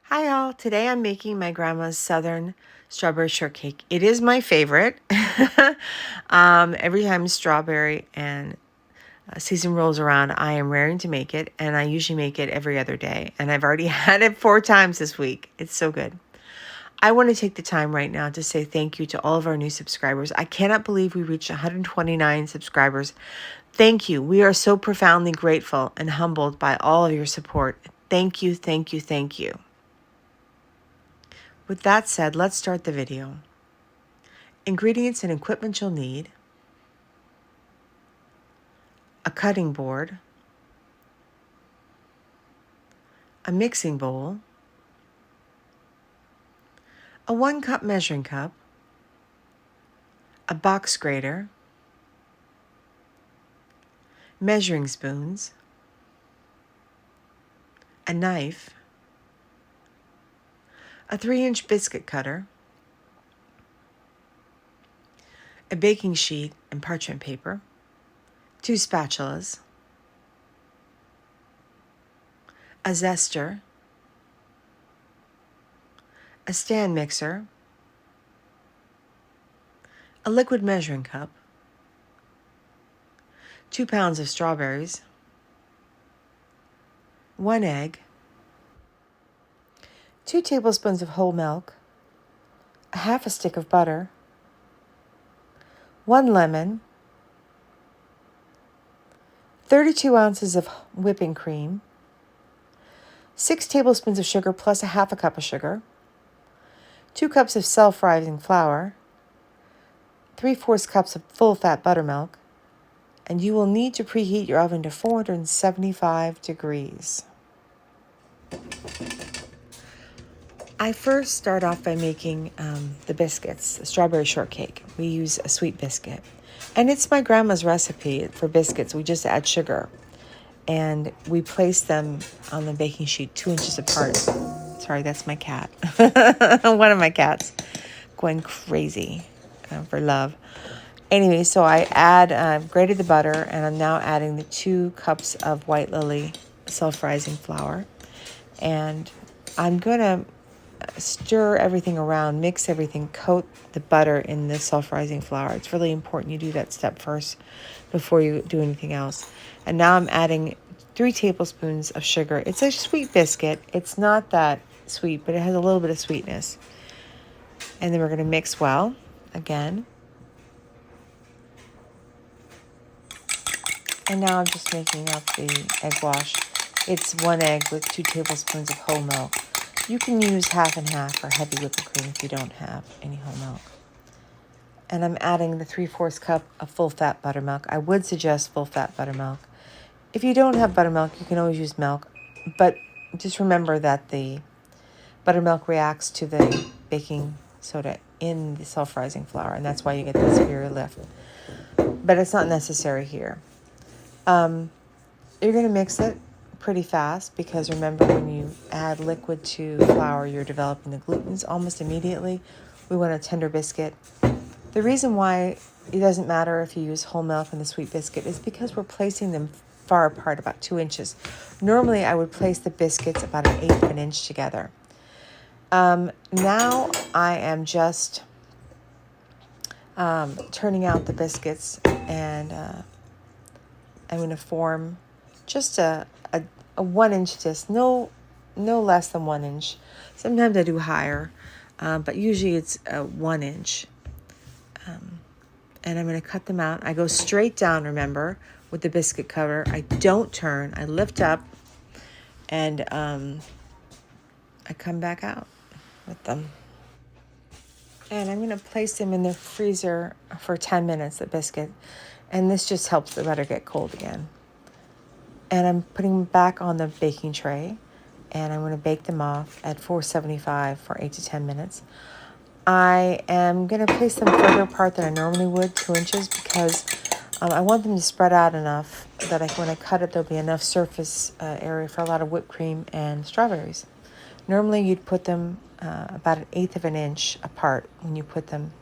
Hi all, today I'm making my grandma's southern strawberry shortcake. It is my favorite. Every time strawberry and season rolls around, I am raring to make it, and I usually make it every other day. And I've already had it 4 times this week. It's so good. I want to take the time right now to say thank you to all of our new subscribers. I cannot believe we reached 129 subscribers. Thank you. We are so profoundly grateful and humbled by all of your support. Thank you, thank you, thank you. With that said, let's start the video. Ingredients and equipment you'll need: a cutting board, a mixing bowl, a 1-cup measuring cup, a box grater, measuring spoons, a knife, a 3-inch biscuit cutter, a baking sheet and parchment paper, 2 spatulas, a zester, a stand mixer, a liquid measuring cup, 2 pounds of strawberries, 1 egg, 2 tablespoons of whole milk, a half a stick of butter, 1 lemon, 32 ounces of whipping cream, 6 tablespoons of sugar plus a half a cup of sugar, 2 cups of self-rising flour, 3/4 cups of full-fat buttermilk, and you will need to preheat your oven to 475 degrees. I first start off by making the biscuits, the strawberry shortcake. We use a sweet biscuit. And it's my grandma's recipe for biscuits. We just add sugar. And we place them on the baking sheet 2 inches apart. Sorry, that's my cat. One of my cats going crazy for love. Anyway, so I grated the butter, and I'm now adding the 2 cups of white lily self-rising flour. And I'm going to stir everything around, mix everything, coat the butter in the self-rising flour. It's really important you do that step first before you do anything else. And now I'm adding 3 tablespoons of sugar. It's a sweet biscuit. It's not that sweet, but it has a little bit of sweetness. And then we're going to mix well again. And now I'm just making up the egg wash. It's 1 egg with 2 tablespoons of whole milk. You can use half and half or heavy whipping cream if you don't have any whole milk. And I'm adding the 3/4 cup of full-fat buttermilk. I would suggest full-fat buttermilk. If you don't have buttermilk, you can always use milk. But just remember that the buttermilk reacts to the baking soda in the self-rising flour, and that's why you get the superior lift. But it's not necessary here. You're going to mix it pretty fast because remember, when you add liquid to flour, you're developing the glutens almost immediately. We want a tender biscuit. The reason why it doesn't matter if you use whole milk in the sweet biscuit is because we're placing them far apart, about 2 inches. Normally, I would place the biscuits about 1/8 of an inch together. Now I am just turning out the biscuits, and I'm going to form just a 1 inch disc, no less than 1 inch. Sometimes I do higher, but usually it's 1 inch. And I'm going to cut them out. I go straight down, remember, with the biscuit cover. I don't turn. I lift up, and I come back out with them. And I'm going to place them in the freezer for 10 minutes, the biscuit. And this just helps the butter get cold again. And I'm putting them back on the baking tray, and I'm going to bake them off at 475 for 8 to 10 minutes. I am going to place them further apart than I normally would, 2 inches, because I want them to spread out enough that when I cut it, there'll be enough surface area for a lot of whipped cream and strawberries. Normally, you'd put them about 1/8 of an inch apart when you put them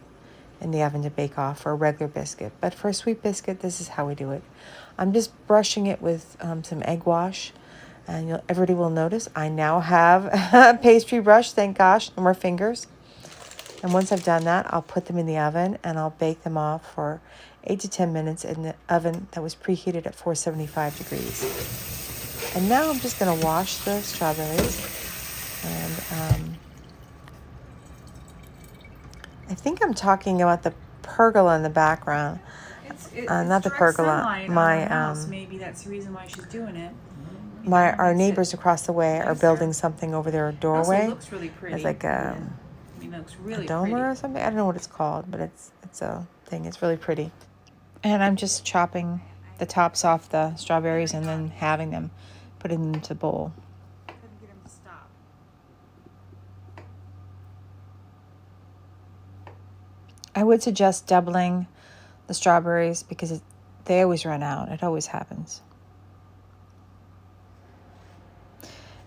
in the oven to bake off for a regular biscuit. But for a sweet biscuit, this is how we do it. I'm just brushing it with some egg wash, And everybody will notice I now have a pastry brush, thank gosh, no more fingers. And once I've done that, I'll put them in the oven and I'll bake them off for 8 to 10 minutes in the oven that was preheated at 475 degrees. And now I'm just going to wash the strawberries. And I think I'm talking about the pergola in the background. Not the pergola. My house. Maybe that's the reason why she's doing it. Our neighbors across the way are building something over their doorway. Also looks really pretty. It's like a dome or something. I don't know what it's called, but it's a thing. It's really pretty. And I'm just chopping the tops off the strawberries and then having them put it into a bowl. Couldn't get him to stop. I would suggest doubling the strawberries because they always run out. It always happens.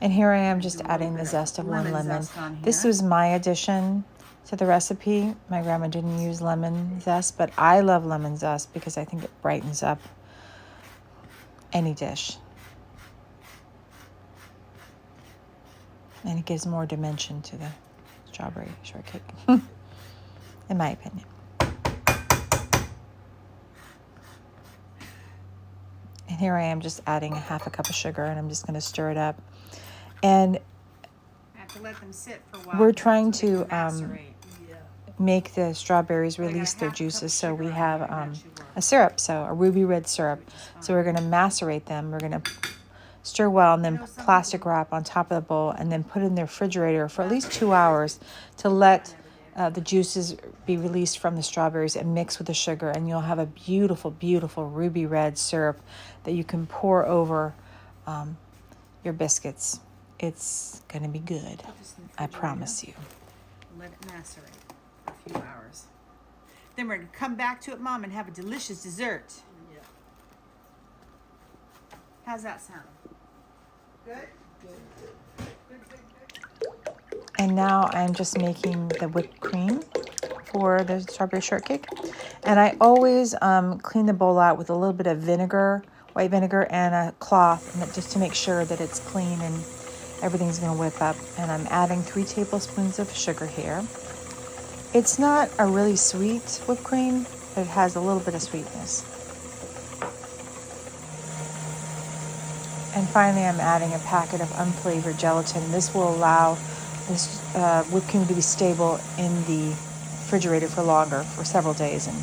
And here I am just adding the zest of one lemon. This was my addition to the recipe. My grandma didn't use lemon zest, but I love lemon zest because I think it brightens up any dish. And it gives more dimension to the strawberry shortcake, in my opinion. And here I am just adding a half a cup of sugar, and I'm just going to stir it up. And I have to let them sit for a while. We're trying to make the strawberries release their juices, so we have a syrup, so a ruby red syrup. So we're going to macerate them. We're going to stir well and then plastic wrap on top of the bowl and then put it in the refrigerator for at least 2 hours to let the juices be released from the strawberries and mix with the sugar, and you'll have a beautiful, beautiful ruby red syrup that you can pour over your biscuits. It's going to be good. I promise you. Let it macerate for a few hours. Then we're going to come back to it, Mom, and have a delicious dessert. Yeah. How's that sound? Good? And now I'm just making the whipped cream for the strawberry shortcake. And I always clean the bowl out with a little bit of vinegar, white vinegar, and a cloth, and just to make sure that it's clean and everything's going to whip up. And I'm adding 3 tablespoons of sugar here. It's not a really sweet whipped cream, but it has a little bit of sweetness. And finally, I'm adding a packet of unflavored gelatin. This will allow this whipped cream to be stable in the refrigerator for longer, for several days. And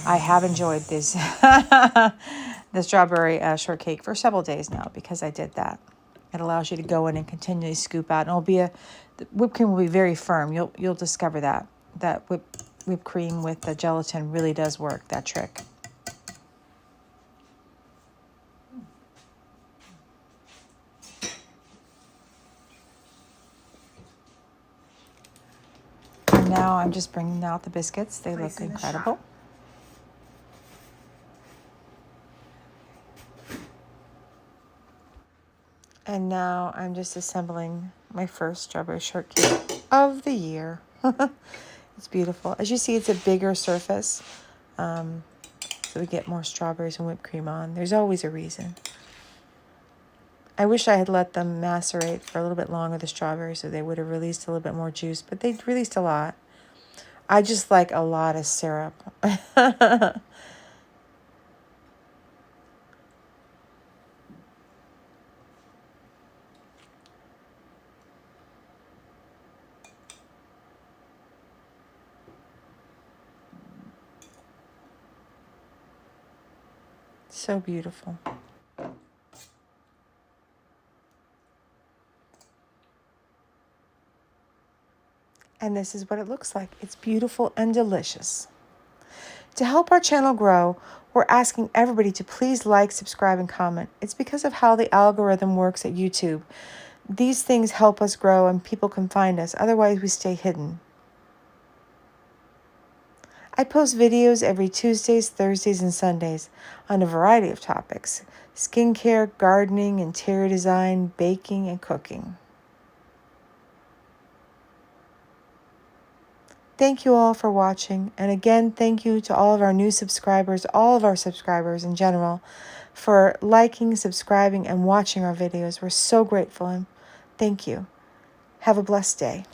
I have enjoyed this the strawberry shortcake for several days now because I did that. It allows you to go in and continually scoop out, and the whipped cream will be very firm. You'll discover that whipped cream with the gelatin really does work, that trick. And now I'm just bringing out the biscuits. They look incredible. And now I'm just assembling my first strawberry shortcake of the year. It's beautiful. As you see, it's a bigger surface, so we get more strawberries and whipped cream on. There's always a reason. I wish I had let them macerate for a little bit longer, the strawberries, so they would have released a little bit more juice, but they released a lot. I just like a lot of syrup. So beautiful. And this is what it looks like. It's beautiful and delicious. To help our channel grow, we're asking everybody to please like, subscribe, and comment. It's because of how the algorithm works at YouTube. These things help us grow and people can find us. Otherwise, we stay hidden. I post videos every Tuesdays, Thursdays, and Sundays on a variety of topics: skincare, gardening, interior design, baking, and cooking. Thank you all for watching. And again, thank you to all of our new subscribers, all of our subscribers in general, for liking, subscribing, and watching our videos. We're so grateful and thank you. Have a blessed day.